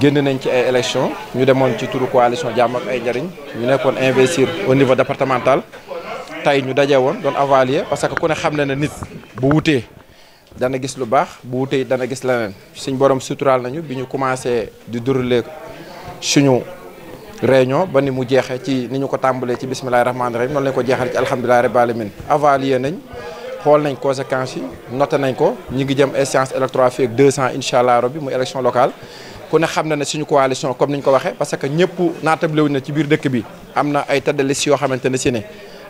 génn nañ ci ay élections ñu demoon ci turu coalition Jàmm ak ay njariñ ñu nekkoon investir au niveau départemental tey ñu daje woon doon évaluer parce que ku ne xam na ne nit bu wutee dana gis lu baax bu wutee dana gis leneen suñ borom suturaal nañu bi ñu commencé di dérouler suñu réunion ba ni mu jeexee ci ni ñu ko tàmbalee ci bismillahi rahmaani rahim noonu lañ ko jeexal ci alhamdulillahi rabbil alamin évaluer nañ xool nañ conséquences yi noté nañ ko ñi ngi jëm échéance électorale fii ak 200 incha allah rabbi muy élection locale ku ne xam na ne suñu coalition comme ni ñu ko waxee parce que ñëpp naatable wuñ na ci biir dëkk bi am na ay tête de liste yoo xamante ne si ne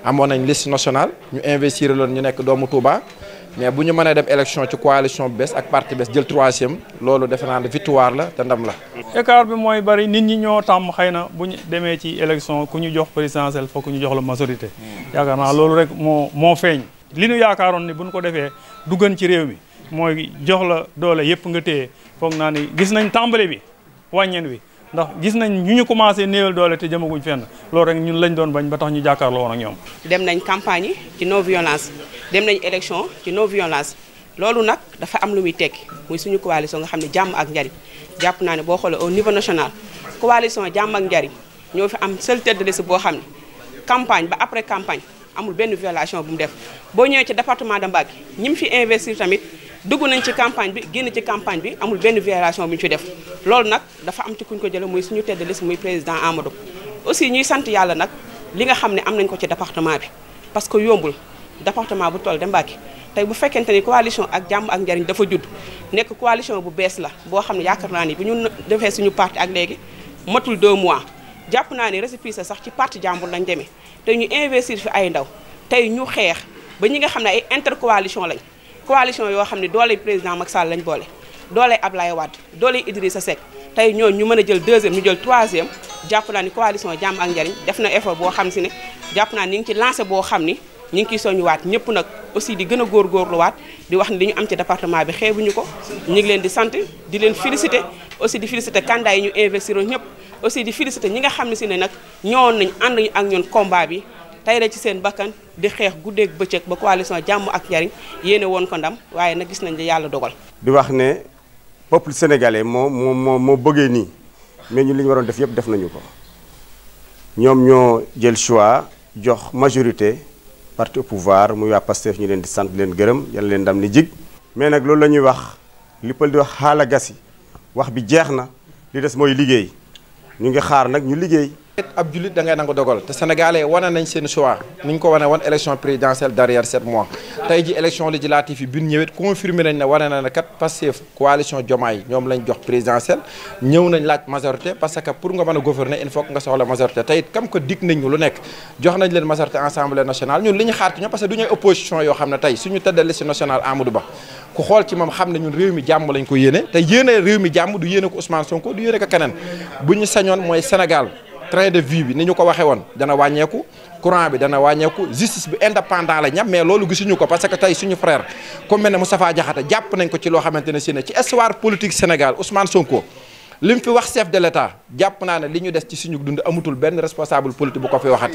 amoon nañ liste nationale ñu investir loon ñu nekk doomu Touba mais bu ñu mënee dem élection ci coalition bu bees ak parti bees jël 3e loolu defe naa ne victoire la te ndam la. écart bi mooy bari nit ñi ñoo tàmm xëy na bu ñu demee ci élection ku ñu jox présidentielle foog ñu jox la majorité. yaakaar naa loolu rek moo feeñ. li ñu yaakaaroon ni bu ñu ko defee du gën ci réew mi mooy jox la doole yëpp nga téye foog naa ni gis nañ tàmbale bi wàññeen wi ndax gis nañ ñu commencé néewal doole te jëmaguñ fenn loolu rek ñun lañ doon bañ ba tax ñu jàkkaarloo woon ak ñoom. dem nañ campagne yi ci non violence dem nañ élection ci non violence loolu nag dafa am lu muy tekki muy suñu coalition nga xam ne jàmm ak njariñ jàpp naa ne boo xoolee au niveau national coalition jàmm ak njariñ ñoo fi am seul tête de liste boo xam ne campagne ba après campagne amul benn violation bu mu def boo ñëwee ci département de Mbacké ñi mu fi investir tamit dugg nañ ci campagne bi génn ci campagne bi amul benn violation bu ñu fi def loolu nag dafa am ci kuñ ko jële muy suñu tête de liste muy président Amadou aussi ñuy sant yàlla nag li nga xam ne am nañ ko ci département bi parce que yombul département bu toll de Mbacké tey bu fekkente ni coalition ak jàmm ak njariñ dafa judd nekk coalition bu bees la boo xam ne yaakaar naa ni bu ñu defee suñu parti ak léegi matul 2 mois jàpp naa ni récépissé sax ci parti jàmbur lañ demee te ñu investir fi ay ndaw tey ñu xeex ba ñi nga xam ne ay intercoalition lañ coalition yoo xam ne dooley président Macky Sall lañ boole dooley Ablaye Wade dooley Idrissa Seck tey ñooñu ñu mën a jël 2e ñu jël 3e jàpp naa ni coalition jàmm ak njariñ def na effort boo xam si ne jàpp naa ni ngi ci lancé boo xam ni ñu ngi ciy soññuwaat ñëpp nag aussi di gën a góorgóorluwaat di wax ni li ñu am ci département bi xeebuñu ko ñu ngi leen di sant di leen félicité aussi di félicité candidat yi ñu investir ñëpp aussi di félicité ñi nga xam ne si ne nag ñëwoon nañ ànd ñu ak ñun combat bi tey rek ci seen bakkan di xeex guddeeg bëccëg ba coalition jàmm ak njariñ yéene woon ko ndam waaye nag gis nañ li yàlla dogal. di wax ne peuple sénégalais moo bëggee nii mais ñun li ñu waroon def yëpp def nañu ko ñoom ñoo jël choix jox majorité parti au pouvoir muy waa Pastef ñu leen di sant leen gërëm yàlla leen ndam ni jig mais nag loolu la ñuy wax li pël di wax xaala gasi wax bi jeex na li des mooy liggéey ñu ngi xaar nag ñu liggéey. ab jullit da ngay nangu dogal te sénégalais wane nañ seen choix ni ñu ko wane woon élection présidentielle derrière 7 mois tey ji élection législative yi bi ñu ñëwee confirmé nañ ne wane na ne kat Pastef coalition Diomaye ñoom lañ jox présidentielle ñëw nañ laaj majorité parce que pour nga mën a gouverner il faut que nga soxla majorité tey it comme que dig nañ ñu lu nekk jox nañ leen majorité assemblée nationale ñun li ñu xaar ci ñoom parce que du ñuy opposition yoo xam ne tey suñu tête de liste nationale Amadou Ba ku xool ci moom xam ne ñun réew mi jàmm lañ ko yéene te yéene réew mi jàmm du yéene ko Ousmane Sonko du yéene ko keneen bu ñu sañoon mooy Sénégal train de vie bi ni ñu ko waxee woon dana wàññeeku courant bi dana wàññeeku justice bi indépendant la ñam mais loolu gisuñu ko parce que tey suñu frère comme mel ne Moustapha Diakhaté jàpp nañ ko ci loo xamante ne si ne ci histoire politique Sénégal Ousmane Sonko li mu fi wax chef de l'État jàpp naa ne li ñu des ci suñu dund amutul benn responsable politique bu ko fi waxati